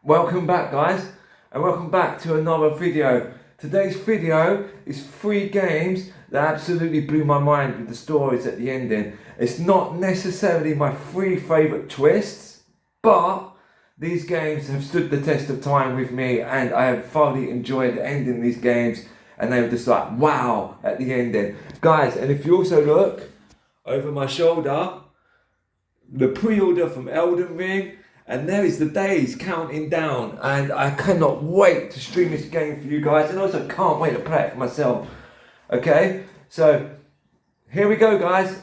Welcome back, guys, and welcome back to another video. Today's video is 3 games that absolutely blew my mind with the stories at the ending. It's not necessarily my 3 favourite twists, but these games have stood the test of time with me, and I have thoroughly enjoyed ending these games, and they were just like wow at the ending. Guys, and if you also look over my shoulder, the pre-order from Elden Ring, and there is the days counting down, and I cannot wait to stream this game for you guys, and also can't wait to play it for myself. Okay, so here we go, guys.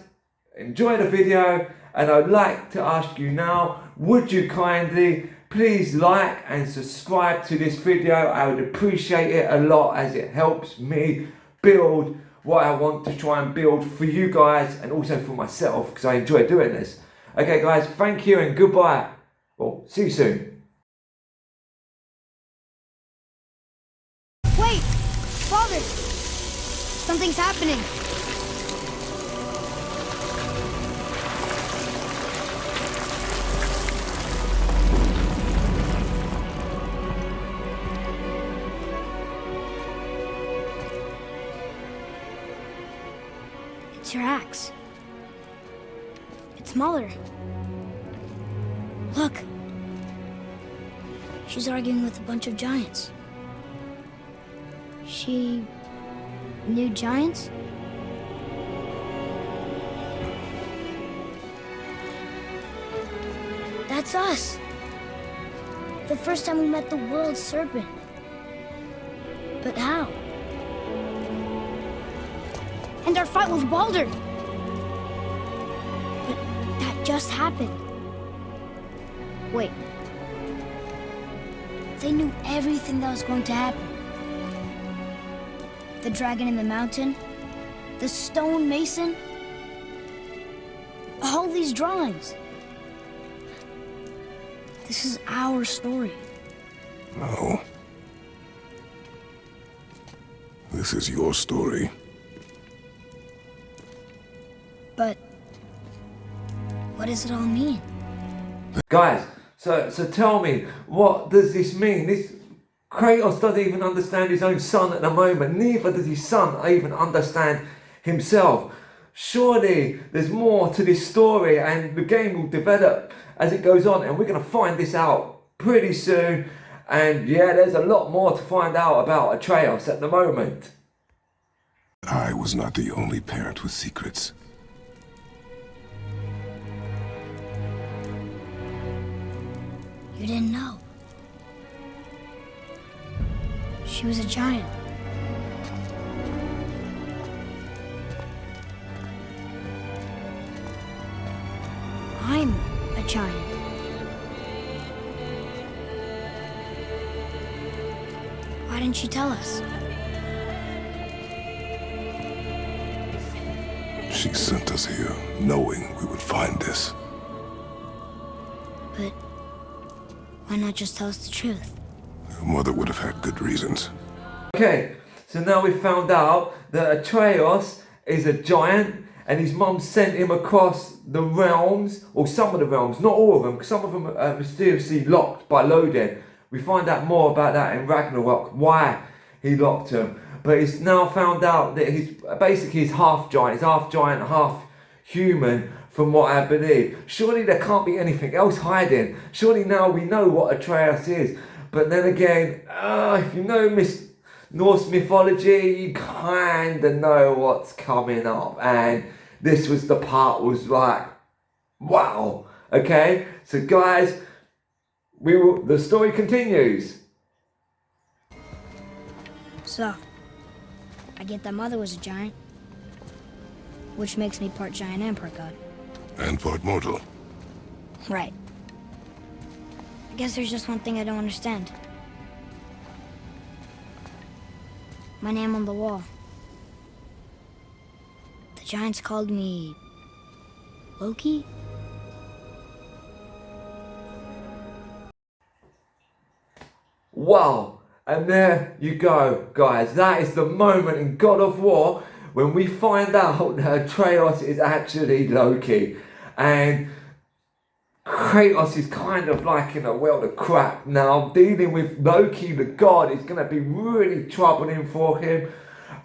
Enjoy the video, and I'd like to ask you now, would you kindly please like and subscribe to this video? I would appreciate it a lot, as it helps me build what I want to try and build for you guys, and also for myself, because I enjoy doing this. Okay guys, thank you and goodbye. Well, see you soon. Wait! Father! Something's happening. It's your axe. It's smaller. Look. She's arguing with a bunch of giants. She knew giants? That's us. The first time we met the world serpent. But how? And our fight with Baldur. But that just happened. Wait. They knew everything that was going to happen. The dragon in the mountain, the stone mason, all these drawings. This is our story. No. This is your story. But what does it all mean? Guys, so tell me, what does this mean? Kratos doesn't even understand his own son at the moment. Neither does his son even understand himself. Surely there's more to this story, and the game will develop as it goes on, and we're going to find this out pretty soon. And yeah, there's a lot more to find out about Atreus at the moment. I was not the only parent with secrets. You didn't know. She was a giant. I'm a giant. Why didn't she tell us? She sent us here, knowing we would find this. But why not just tell us the truth? Your mother would have had good reasons. Okay, so now we found out that Atreus is a giant, and his mum sent him across the realms, or some of the realms, not all of them, because some of them are mysteriously locked by Lodin. We find out more about that in Ragnarok, why he locked them. But it's now found out that he's half giant, half human, from what I believe. Surely there can't be anything else hiding. Surely now we know what Atreus is. But then again, if you know Norse mythology, you kinda know what's coming up. And this was the part was like, wow. Okay, so guys, the story continues. So, I get that Mother was a giant, which makes me part giant and part god. And part mortal. Right. I guess there's just one thing I don't understand. My name on the wall. The giants called me Loki? Wow. And there you go, guys. That is the moment in God of War when we find out that Atreus is actually Loki. And Kratos is kind of like in a world of crap now. Dealing with Loki, the god, is going to be really troubling for him.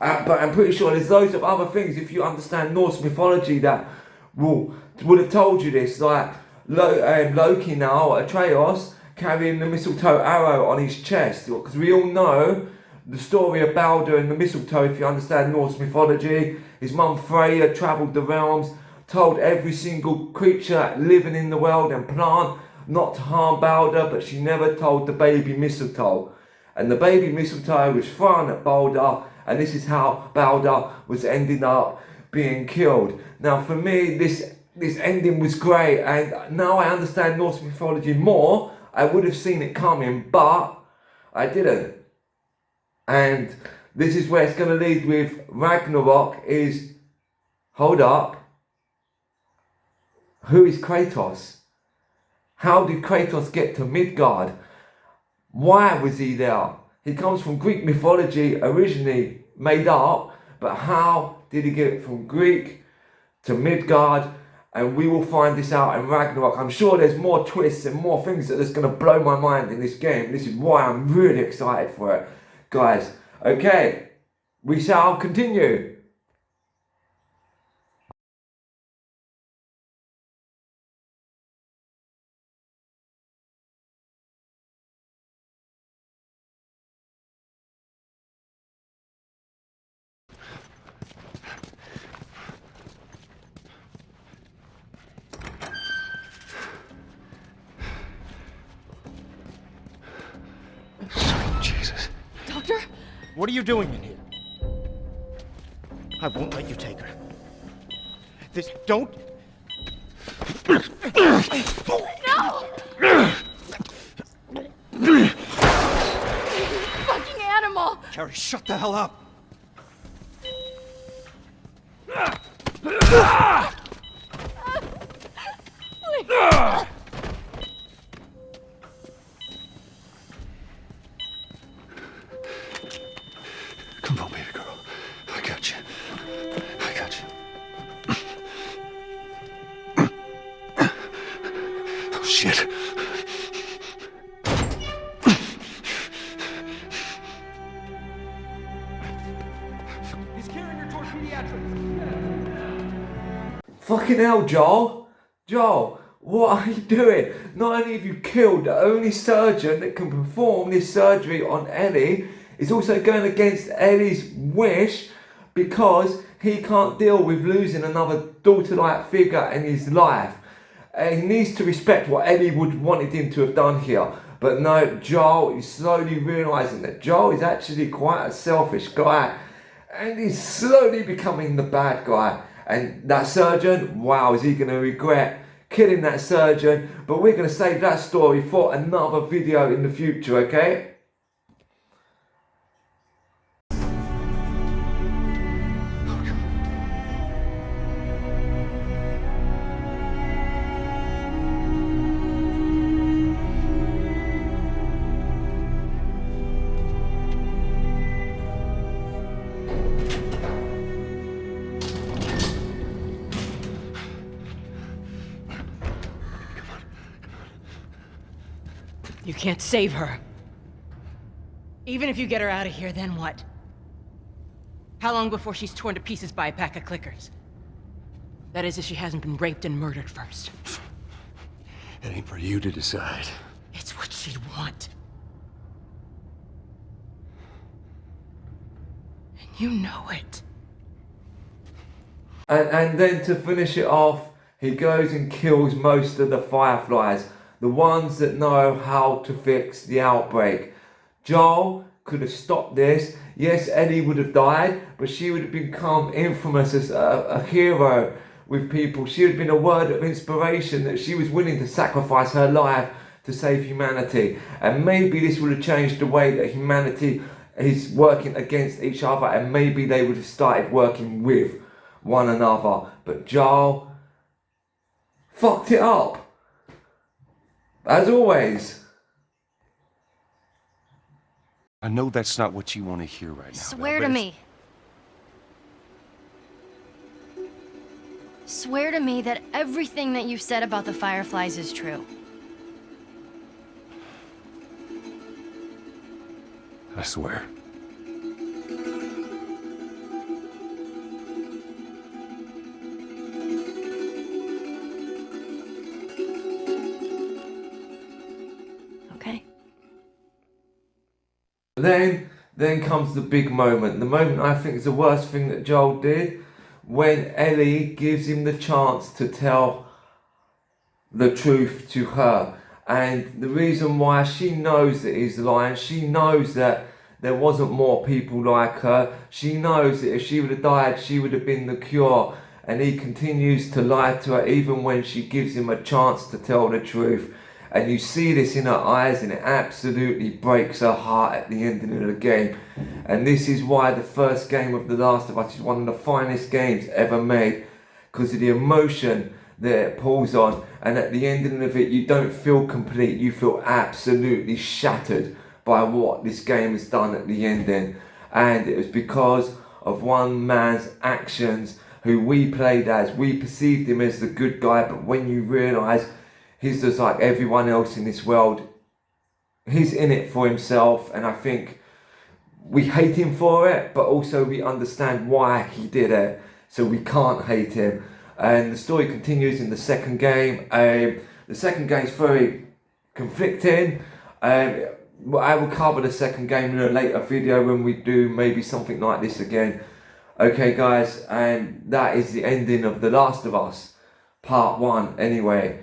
But I'm pretty sure there's loads of other things, if you understand Norse mythology, that would have told you this. Like Loki now, Atreus, carrying the mistletoe arrow on his chest. Because we all know the story of Balder and the mistletoe, if you understand Norse mythology. His mum Freya travelled the realms, told every single creature living in the world and plant not to harm Balder, but she never told the baby mistletoe. And the baby mistletoe was thrown at Balder, and this is how Balder was ending up being killed. Now for me, this ending was great, and now I understand Norse mythology more. I would have seen it coming, but I didn't. And this is where it's going to lead with Ragnarok is, hold up, who is Kratos? How did Kratos get to Midgard? Why was he there? He comes from Greek mythology, originally made up, but how did he get from Greek to Midgard? And we will find this out in Ragnarok. I'm sure there's more twists and more things that is going to blow my mind in this game. This is why I'm really excited for it. Guys, okay, we shall continue. Jesus. Doctor? What are you doing in here? I won't let you take her. This, don't. No! You fucking animal! Carrie, shut the hell up. Come on, baby girl. I got you. I got you. Oh, shit. He's carrying her toward pediatrics. Fucking hell, Joel. Joel, what are you doing? Not only have you killed the only surgeon that can perform this surgery on Ellie, is also going against Ellie's wish because he can't deal with losing another daughter-like figure in his life. He needs to respect what Ellie would wanted him to have done here. But no, Joel is slowly realising that Joel is actually quite a selfish guy. And he's slowly becoming the bad guy. And that surgeon, wow, is he going to regret killing that surgeon? But we're going to save that story for another video in the future, okay? You can't save her. Even if you get her out of here, then what? How long before she's torn to pieces by a pack of clickers? That is, if she hasn't been raped and murdered first. It ain't for you to decide. It's what she'd want. And you know it. And then to finish it off, he goes and kills most of the Fireflies. The ones that know how to fix the outbreak. Joel could have stopped this. Yes, Ellie would have died, but she would have become infamous as a hero with people. She would have been a word of inspiration that she was willing to sacrifice her life to save humanity. And maybe this would have changed the way that humanity is working against each other, and maybe they would have started working with one another. But Joel fucked it up. As always. I know that's not what you want to hear right now. Swear to me. Swear to me that everything that you said about the Fireflies is true. I swear. Okay. Then comes the big moment. The moment I think is the worst thing that Joel did, when Ellie gives him the chance to tell the truth to her. And the reason why, she knows that he's lying. She knows that there wasn't more people like her. She knows that if she would have died, she would have been the cure. And he continues to lie to her even when she gives him a chance to tell the truth. And you see this in her eyes, and it absolutely breaks her heart at the ending of the game. And this is why the first game of The Last of Us is one of the finest games ever made, because of the emotion that it pulls on. And at the ending of it, you don't feel complete, you feel absolutely shattered by what this game has done at the ending. And it was because of one man's actions, who we played as. We perceived him as the good guy, but when you realise he's just like everyone else in this world, he's in it for himself. And I think we hate him for it, but also we understand why he did it, so we can't hate him. And the story continues in the second game. The second game is very conflicting. I will cover the second game in a later video when we do maybe something like this again. Okay guys, and that is the ending of The Last of Us Part 1 anyway.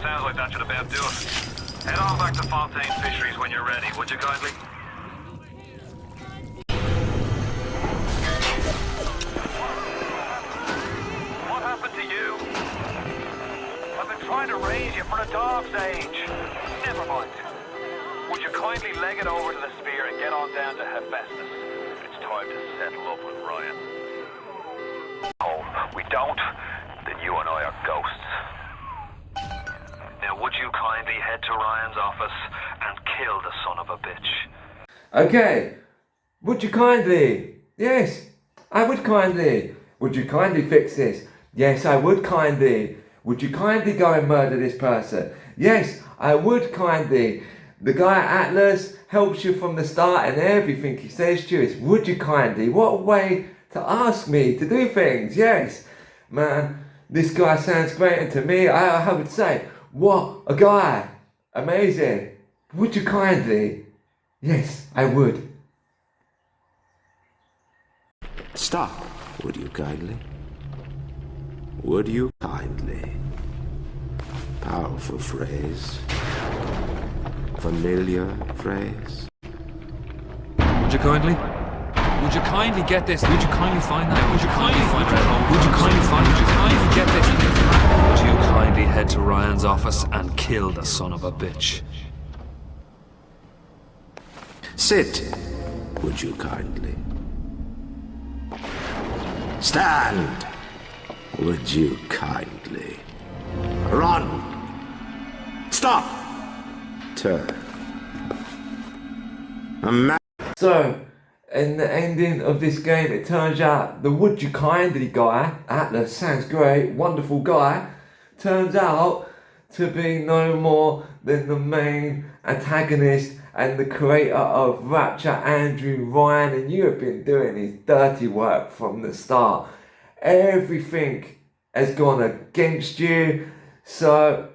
Sounds like that should about do it. Head on back to Fontaine Fisheries when you're ready, would you kindly? What happened to you? I've been trying to raise you for a dog's age. Never mind. Would you kindly leg it over to the spear and get on down to Hephaestus? It's time to settle up with Ryan. Oh, we don't? Then you and I are ghosts. Now, would you kindly head to Ryan's office and kill the son of a bitch? Okay, would you kindly? Yes, I would kindly. Would you kindly fix this? Yes, I would kindly. Would you kindly go and murder this person? Yes, I would kindly. The guy at Atlas helps you from the start, and everything he says to you is, would you kindly? What a way to ask me to do things. Yes, man, this guy sounds great, and to me, I would say, what a guy. Amazing. Would you kindly? Yes, I would. Stop, would you kindly? Would you kindly? Powerful phrase. Familiar phrase. Would you kindly? Would you kindly get this? Would you kindly find that? Would you kindly find that? Would you kindly find? Would you kindly get this? Would you kindly head to Ryan's office and kill the son of a bitch? Sit, would you kindly? Stand, would you kindly? Run! Stop! Turn. So, in the ending of this game, it turns out the would you kindly guy, Atlas, sounds great, wonderful guy, turns out to be no more than the main antagonist and the creator of Rapture, Andrew Ryan, and you have been doing his dirty work from the start. Everything has gone against you, so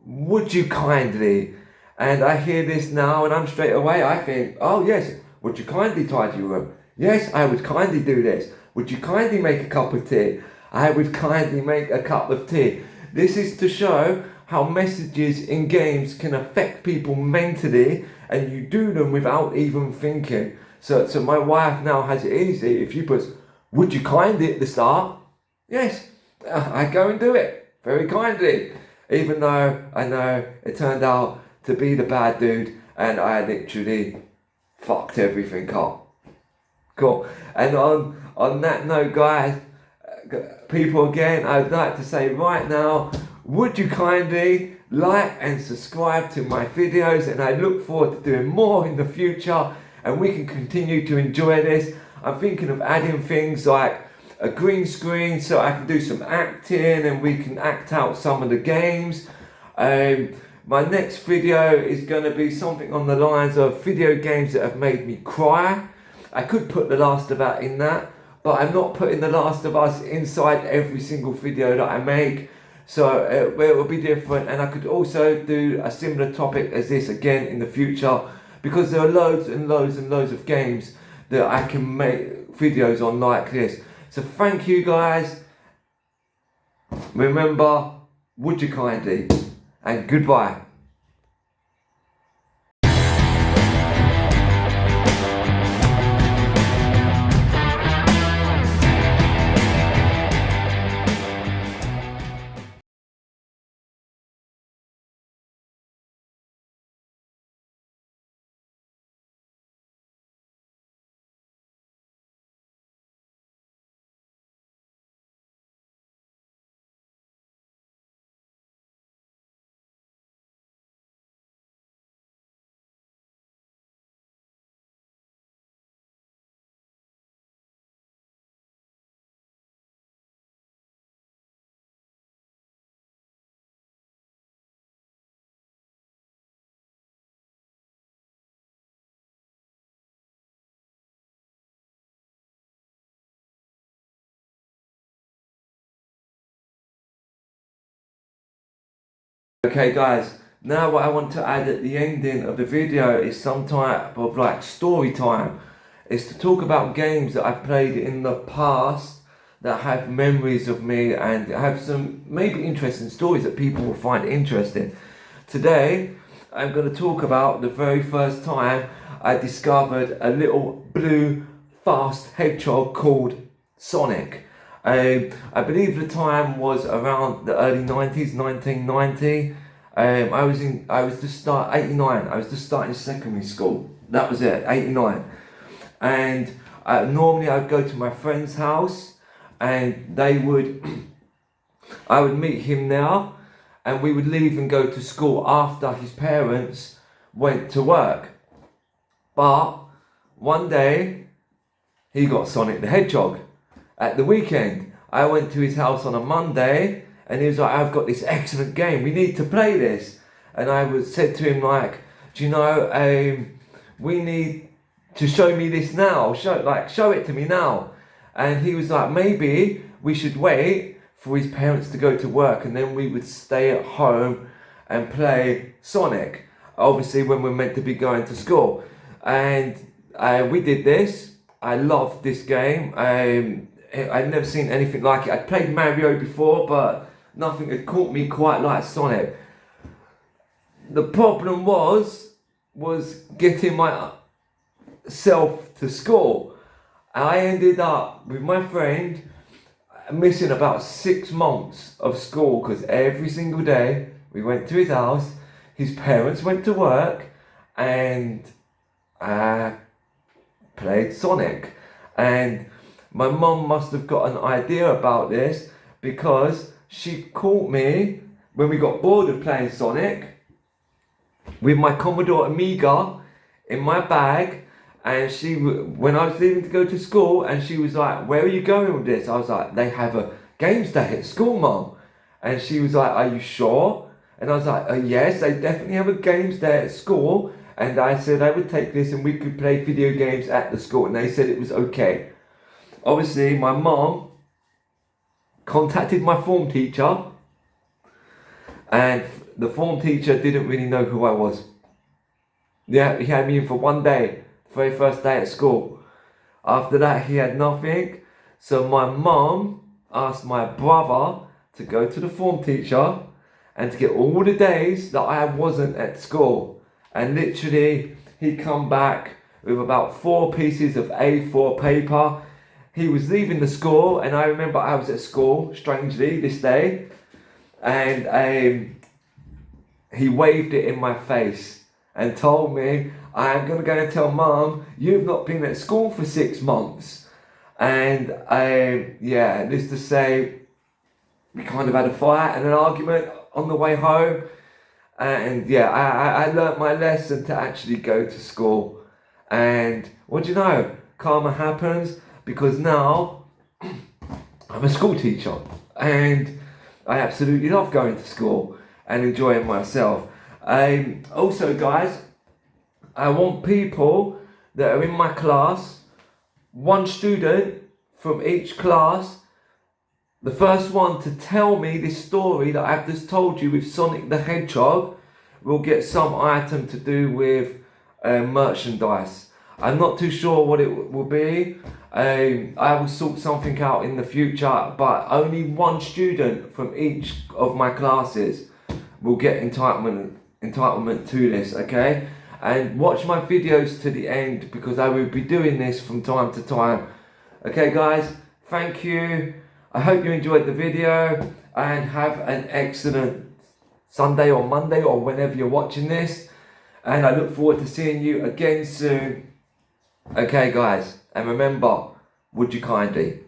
would you kindly? And I hear this now, and I'm straight away, I think, oh yes, would you kindly tidy your room? Yes, I would kindly do this. Would you kindly make a cup of tea? I would kindly make a cup of tea. This is to show how messages in games can affect people mentally, and you do them without even thinking. So my wife now has it easy. If you put, would you kindly at the start? Yes, I go and do it, very kindly. Even though I know it turned out to be the bad dude, and I literally fucked everything up. Cool. And on that note, guys, people, again, I'd like to say right now, would you kindly like and subscribe to my videos, and I look forward to doing more in the future. and we can continue to enjoy this. I'm thinking of adding things like a green screen so I can do some acting and we can act out some of the games. My next video is going to be something on the lines of video games that have made me cry. I could put The Last of Us in that, but I'm not putting The Last of Us inside every single video that I make. So it will be different, and I could also do a similar topic as this again in the future, because there are loads and loads and loads of games that I can make videos on like this. So thank you guys. Remember, would you kindly, and goodbye. Okay guys, now what I want to add at the ending of the video is some type of like story time. It's to talk about games that I've played in the past that have memories of me and have some maybe interesting stories that people will find interesting. Today I'm going to talk about the very first time I discovered a little blue fast hedgehog called Sonic. I believe the time was around the early 90s, 1990. I was just start 89. I was just starting secondary school. That was it, 89. And normally I'd go to my friend's house, and I would meet him there, and we would leave and go to school after his parents went to work. But one day he got Sonic the Hedgehog. At the weekend, I went to his house on a Monday, and he was like, I've got this excellent game, we need to play this. And I said to him like, do you know, we need to show me this now, show it to me now. And he was like, maybe we should wait for his parents to go to work, and then we would stay at home and play Sonic, obviously when we're meant to be going to school. And we did this. I loved this game. I'd never seen anything like it. I'd played Mario before, but nothing had caught me quite like Sonic. The problem was getting myself to school. I ended up with my friend missing about 6 months of school, because every single day we went to his house, his parents went to work, and I played Sonic. And my mum must have got an idea about this, because she caught me when we got bored of playing Sonic with my Commodore Amiga in my bag, and when I was leaving to go to school, and she was like, where are you going with this? I was like, they have a games day at school, Mum. And she was like, are you sure? And I was like, yes, they definitely have a games day at school. And I said I would take this and we could play video games at the school, and they said it was okay. Obviously, my mom contacted my form teacher, and the form teacher didn't really know who I was. Yeah, he had me in for one day, the very first day at school. After that, he had nothing. So my mom asked my brother to go to the form teacher and to get all the days that I wasn't at school. And literally, he come back with about 4 pieces of A4 paper. He was leaving the school, and I remember I was at school, strangely, this day. And he waved it in my face and told me, I'm going to go and tell Mum, you've not been at school for 6 months. And yeah, this to say, we kind of had a fight and an argument on the way home. And yeah, I learnt my lesson to actually go to school. And what do you know? Karma happens, because now I'm a school teacher and I absolutely love going to school and enjoying myself. Also guys, I want people that are in my class, one student from each class, the first one to tell me this story that I've just told you with Sonic the Hedgehog will get some item to do with merchandise. I'm not too sure what it will be. I will sort something out in the future, but only one student from each of my classes will get entitlement to this, okay? And watch my videos to the end, because I will be doing this from time to time. Okay guys, thank you. I hope you enjoyed the video, and have an excellent Sunday or Monday or whenever you're watching this. And I look forward to seeing you again soon. Okay guys, and remember, would you kindly?